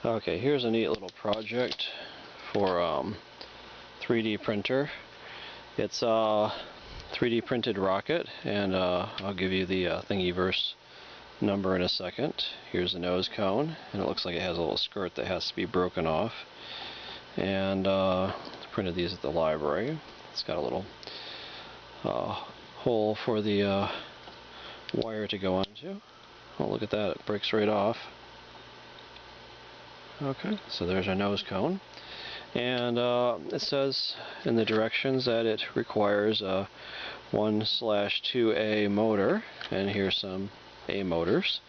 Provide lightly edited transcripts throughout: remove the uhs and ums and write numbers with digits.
Okay, here's a neat little project for 3D printer. It's a 3D printed rocket, and I'll give you the Thingiverse number in a second. Here's the nose cone, and it looks like it has a little skirt that has to be broken off. And printed these at the library. It's got a little hole for the wire to go into. Oh, look at that, it breaks right off. Okay, so there's our nose cone. And it says in the directions that it requires a 1/2A motor, and here's some A motors.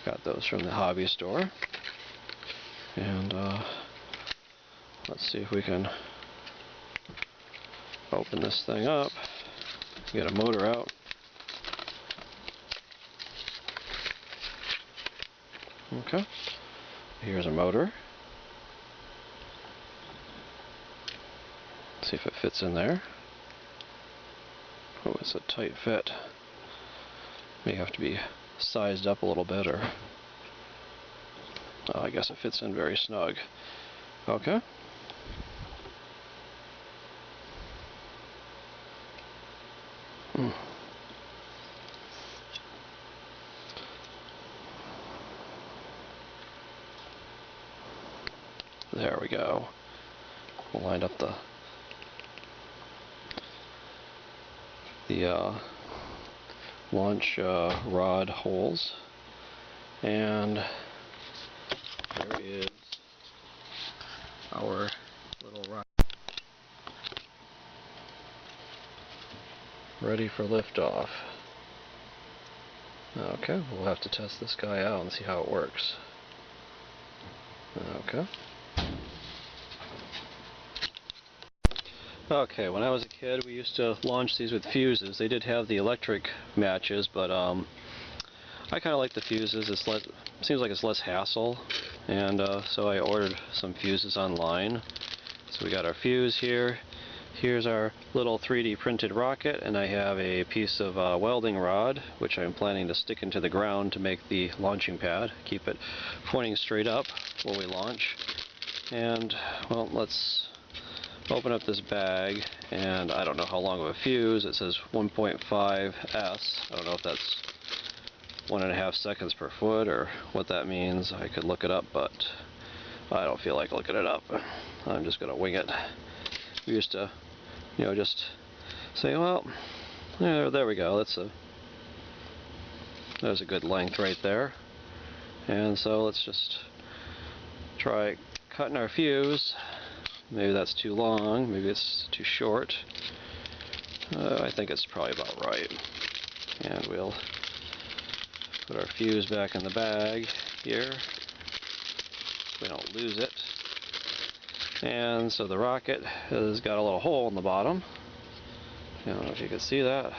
Got those from the hobby store. And let's see if we can open this thing up. Get a motor out. Okay, here's a motor. Let's see if it fits in there. Oh, it's a tight fit. May have to be sized up a little bit, or I guess it fits in very snug. Okay. There we go. We'll line up the launch rod holes, and there is our little rocket ready for liftoff. Okay, we'll have to test this guy out and see how it works. Okay. Okay, when I was a kid, we used to launch these with fuses. They did have the electric matches, but I kind of like the fuses. Seems like it's less hassle, and so I ordered some fuses online. So we got our fuse here. Here's our little 3D printed rocket, and I have a piece of welding rod, which I'm planning to stick into the ground to make the launching pad. Keep it pointing straight up while we launch. And, well, let's open up this bag, and I don't know how long of a fuse. It says 1.5 S. I don't know if that's 1.5 seconds per foot or what that means. I could look it up, but I don't feel like looking it up. I'm just going to wing it. We used to, just say, well, there we go. There's a good length right there. And so let's just try cutting our fuse. Maybe that's too long, maybe it's too short. I think it's probably about right. And we'll put our fuse back in the bag here so we don't lose it. And so the rocket has got a little hole in the bottom. I don't know if you can see that.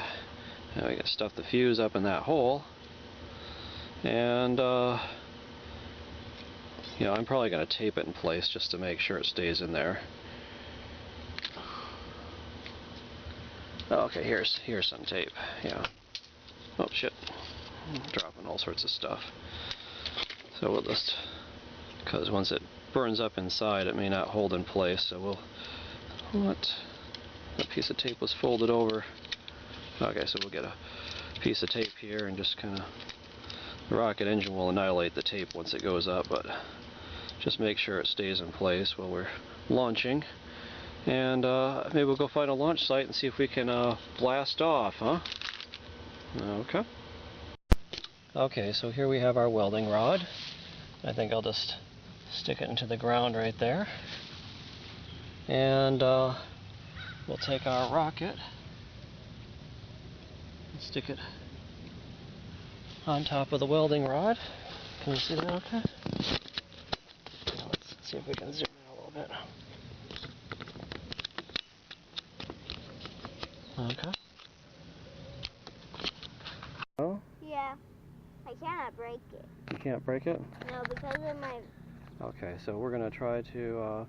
Now we can stuff the fuse up in that hole. And I'm probably going to tape it in place just to make sure it stays in there. Okay, here's some tape. Yeah. Oh shit! I'm dropping all sorts of stuff. So we'll just, because once it burns up inside, it may not hold in place. So that piece of tape was folded over. Okay, so we'll get a piece of tape here and just kind of. The rocket engine will annihilate the tape once it goes up, but just make sure it stays in place while we're launching. And maybe we'll go find a launch site and see if we can blast off, huh? Okay. Okay, so here we have our welding rod. I think I'll just stick it into the ground right there. And we'll take our rocket and stick it on top of the welding rod. Can you see that okay? Let's see if we can zoom in a little bit. Okay. Oh? Yeah. I cannot break it. You can't break it? No, because of my... Okay, so we're going to try to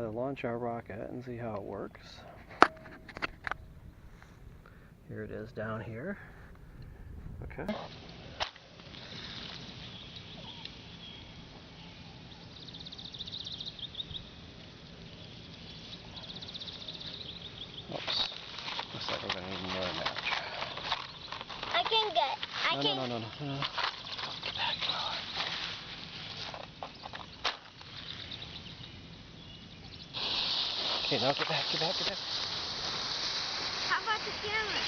launch our rocket and see how it works. Here it is down here. Okay. get. I No, can. no. Get back. Okay, now get back. How about the camera?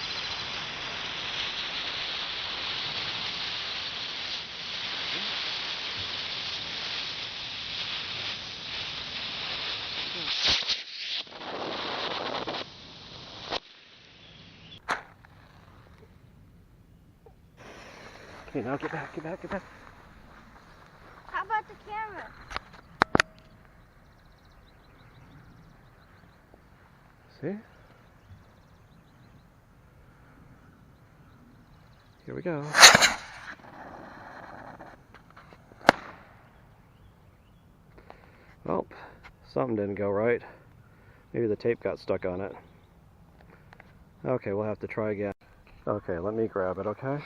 Okay, now get back. How about the camera? See? Here we go. Well, something didn't go right. Maybe the tape got stuck on it. Okay, we'll have to try again. Okay, let me grab it, okay?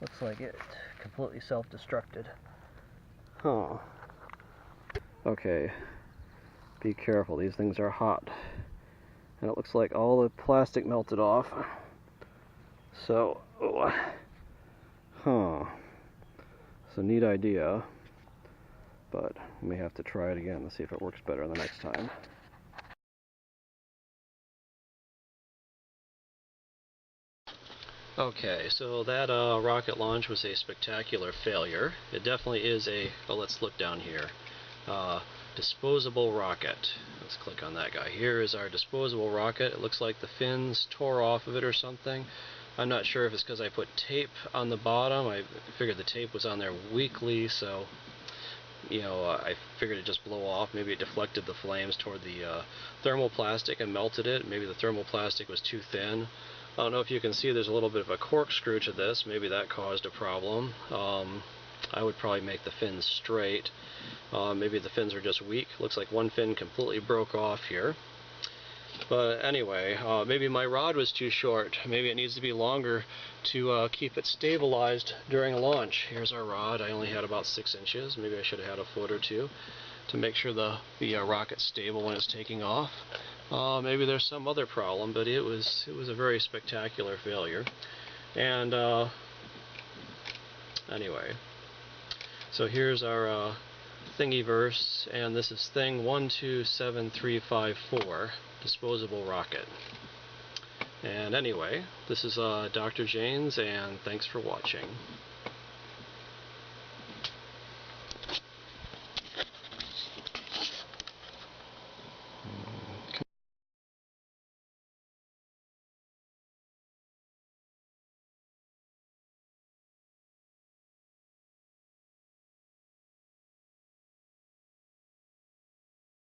Looks like it completely self-destructed. Huh. Okay, be careful, these things are hot. And it looks like all the plastic melted off. So, it's a neat idea, but we may have to try it again to see if it works better the next time. Okay, so that rocket launch was a spectacular failure. It definitely is a, well, let's look down here, disposable rocket. Let's click on that guy. Here is our disposable rocket. It looks like the fins tore off of it or something. I'm not sure if it's because I put tape on the bottom. I figured the tape was on there weakly, so I figured it'd just blow off. Maybe it deflected the flames toward the thermoplastic and melted it. Maybe the thermoplastic was too thin. I don't know if you can see there's a little bit of a corkscrew to this. Maybe that caused a problem. I would probably make the fins straight. Maybe the fins are just weak. Looks like one fin completely broke off here. But anyway, maybe my rod was too short. Maybe it needs to be longer to keep it stabilized during a launch. Here's our rod. I only had about 6 inches. Maybe I should have had a foot or two to make sure the rocket's stable when it's taking off. Maybe there's some other problem, but it was a very spectacular failure. And anyway, so here's our Thingiverse, and this is thing 127354, disposable rocket. And anyway, this is Dr. Janes, and thanks for watching.